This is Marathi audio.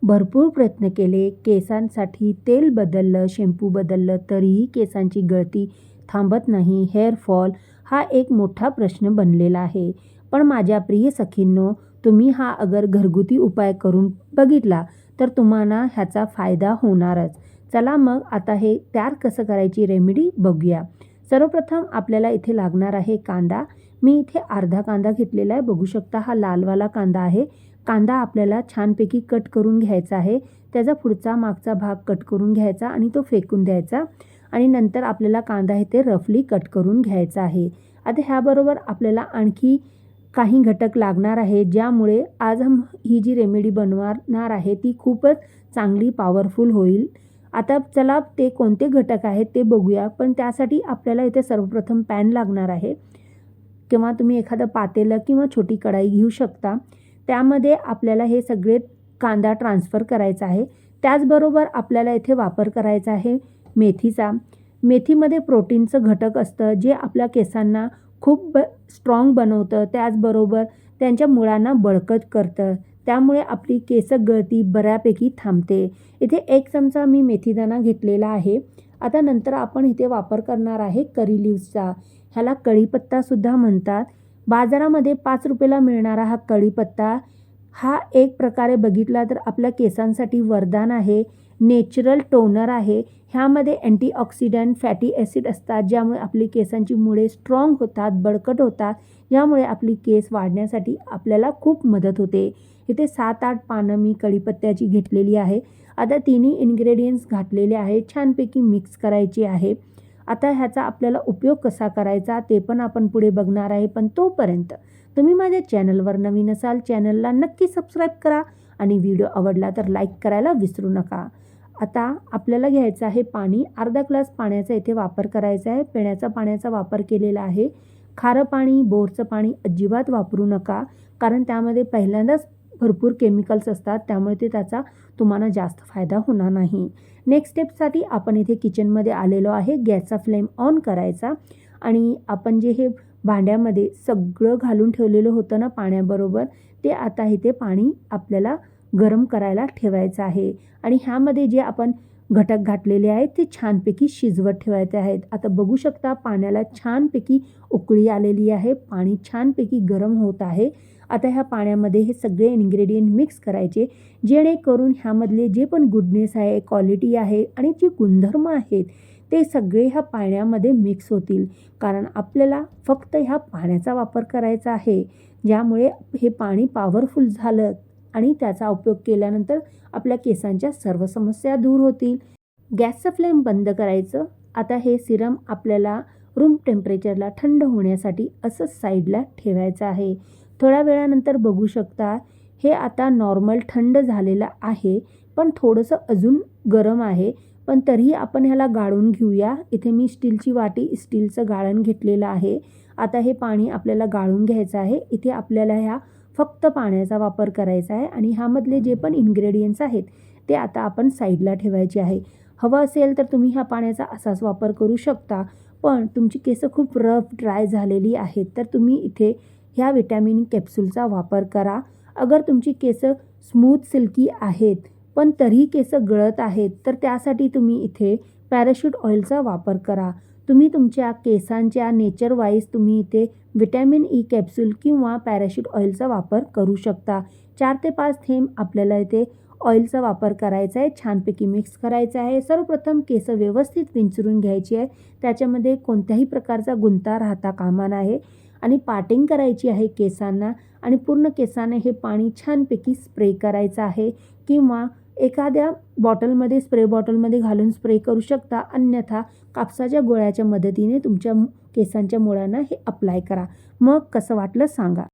भरपूर प्रयत्न केले, केसांसाठी तेल बदललं, शॅम्पू बदललं, तरीही केसांची गळती थांबत नाही. हेअर फॉल हा एक मोठा प्रश्न बनलेला आहे. पण माझ्या प्रिय सखींनो, तुम्ही हा अगर घरगुती उपाय करून बघितला तर तुम्हाला ह्याचा फायदा होणारच. चला मग आता हे तयार कसं करायची रेमेडी बघूया. सर्वप्रथम आपल्याला इथे लागणार आहे कांदा. मी इथे अर्धा कांदा घेतलेला आहे. बघू शकता हा लालवाला कांदा आहे. कांदा आपल्याला छानपैकी कट करून घ्यायचा आहे. त्याचा पुढचा मागचा भाग कट करून घ्यायचा आणि तो फेकून द्यायचा आणि नंतर आपल्याला कांदा इथे रफली कट करून घ्यायचा आहे. आता ह्याबरोबर आपल्याला आणखी काही घटक लागणार आहे, ज्यामुळे आज ही जी रेमेडी बनवणार आहे ती खूपच चांगली पॉवरफुल होईल. आता चला ते कोणते घटक आहेत ते बघूया. पण त्यासाठी आपल्याला इथे सर्वप्रथम पॅन लागणार आहे किंवा तुम्ही एखादं पातेलं किंवा छोटी कढाई घेऊ शकता. त्यामध्ये आपल्याला हे सगळे कांदा ट्रान्सफर करायचा आहे. त्याचबरोबर आपल्याला इथे वापर करायचा आहे मेथीचा. मेथीमध्ये प्रोटीनचं घटक असतं, जे आपल्या केसांना खूप स्ट्रॉंग बनवतं. त्याचबरोबर त्यांच्या मुळांना बळकट करतं. त्यामुळे आपली केस गळती बऱ्यापैकी थांबते. इथे 1 चमचा मी मेथीदाणा घेतलेला आहे. आता नंतर आपण इथे वापर करणार आहे करी लिव्हजचा. ह्याला कढीपत्तासुद्धा म्हणतात. बाजारामध्ये 5 रुपयाला मिळणारा हा कढीपत्ता हा एक प्रकारे बघितला तर आपल्या केसांसाठी वरदान आहे. नॅचरल टोनर आहे. ह्यामध्ये अँटीऑक्सिडंट, फॅटी ॲसिड असतात, ज्यामुळे आपली केसांची मुळे स्ट्रॉंग होतात, बळकट होतात, ज्यामुळे आपली केस वाढण्यासाठी आपल्याला खूप मदत होते. इथे 7-8 पानं मी कढीपत्त्याची घेतलेली आहे. आता तिन्ही इन्ग्रेडियंट्स घातलेले आहे. छानपैकी मिक्स करायचे आहे. आता ह्याचा आपल्याला उपयोग कसा करायचा ते पण आपण पुढे बघणार आहे. पण तोपर्यंत तुम्ही माझ्या चॅनलवर नवीन असाल, चॅनलला नक्की सबस्क्राईब करा आणि व्हिडिओ आवडला तर लाईक करायला विसरू नका. आता आपल्याला घ्यायचं आहे पाणी. अर्धा ग्लास पाण्याचा इथे वापर करायचा आहे. पिण्याचा पाण्याचा वापर केलेला आहे. खारं पाणी, बोरचं पाणी अजिबात वापरू नका, कारण त्यामध्ये पहिल्यांदाच भरपूर केमिकल्स असतात. त्यामुळे त्याचा तुम्हाला जास्त फायदा होणार नाही. नेक्स्ट स्टेपसाठी आपण इथे किचनमध्ये आलेलो आहे. गॅसचा फ्लेम ऑन करायचा आणि आपण जे हे भांड्यामध्ये सगळं घालून ठेवलेलं होतं ना पाण्याबरोबर, ते आता इथे पाणी आपल्याला गरम करायला ठेवायचं आहे आणि ह्यामध्ये जे आपण घटक घातलेले आहेत ते छानपैकी शिजवत ठेवायचे आहेत. आता बघू शकता पाण्याला छानपैकी उकळी आलेली आहे. पाणी छानपैकी गरम होत आहे. आता ह्या पाण्यामध्ये हे सगळे इन्ग्रेडियंट मिक्स करायचे, जेणेकरून ह्यामधले जे पण गुडनेस आहे, क्वालिटी आहे आणि जे गुणधर्म आहेत ते सगळे ह्या पाण्यामध्ये मिक्स होतील. कारण आपल्याला फक्त ह्या पाण्याचा वापर करायचा आहे, ज्यामुळे हे पाणी पॉवरफुल झालं आणि त्याचा उपयोग केल्यानंतर आपल्या केसांच्या सर्व समस्या दूर होतील. गॅसचं फ्लेम बंद करायचं. आता हे सिरम आपल्याला रूम टेम्परेचरला थंड होण्यासाठी असंच साईडला ठेवायचं आहे. थोड्या वेळानंतर बघू शकता हे आता नॉर्मल थंड झालेलं आहे, पण थोडंसं अजून गरम आहे. पण तरीही आपण ह्याला गाळून घेऊया. इथे मी स्टीलची वाटी, स्टीलचं गाळण घेतलेलं आहे. आता हे पाणी आपल्याला गाळून घ्यायचं आहे. इथे आपल्याला ह्या फक्त पाण्याचा वापर करायचा आहे आणि ह्यामधले जे पण इन्ग्रेडियंट्स आहेत ते आता आपण साईडला ठेवायचे आहे. हवं असेल तर तुम्ही ह्या पाण्याचा असाच वापर करू शकता. पण तुमची केस खूप रफ ड्राय झालेली आहेत तर तुम्ही इथे ह्या विटॅमिन कॅप्सूलचा वापर करा. अगर तुमची केस स्मूथ सिल्की आहेत पण तरीही केस गळत आहेत तर त्यासाठी तुम्ही इथे पॅराशूट ऑइलचा वापर करा. तुम्ही तुमच्या केसांच्या नेचर वाईज तुम्ही इथे विटॅमिन ई कॅप्सूल किंवा पॅराशूट ऑइलचा वापर करू शकता. 4 ते 5 थेंब आपल्याला इथे ऑइलचा वापर करायचा आहे. छानपैकी मिक्स करायचं आहे. सर्वप्रथम केस व्यवस्थित विंचरून घ्यायची आहे. त्याच्यामध्ये कोणत्याही प्रकारचा गुंता राहता कामा नये आणि पार्टिंग करायची आहे केसांना आणि पूर्ण केसांना हे पाणी छानपैकी स्प्रे करायचं आहे किंवा एखाद्या बॉटलमध्ये, स्प्रे बॉटलमध्ये घालून स्प्रे करू शकता. अन्यथा कापसाच्या गोळ्याच्या मदतीने तुमच्या केसांच्या मुळांना हे अप्लाय करा. मग कसं वाटलं सांगा.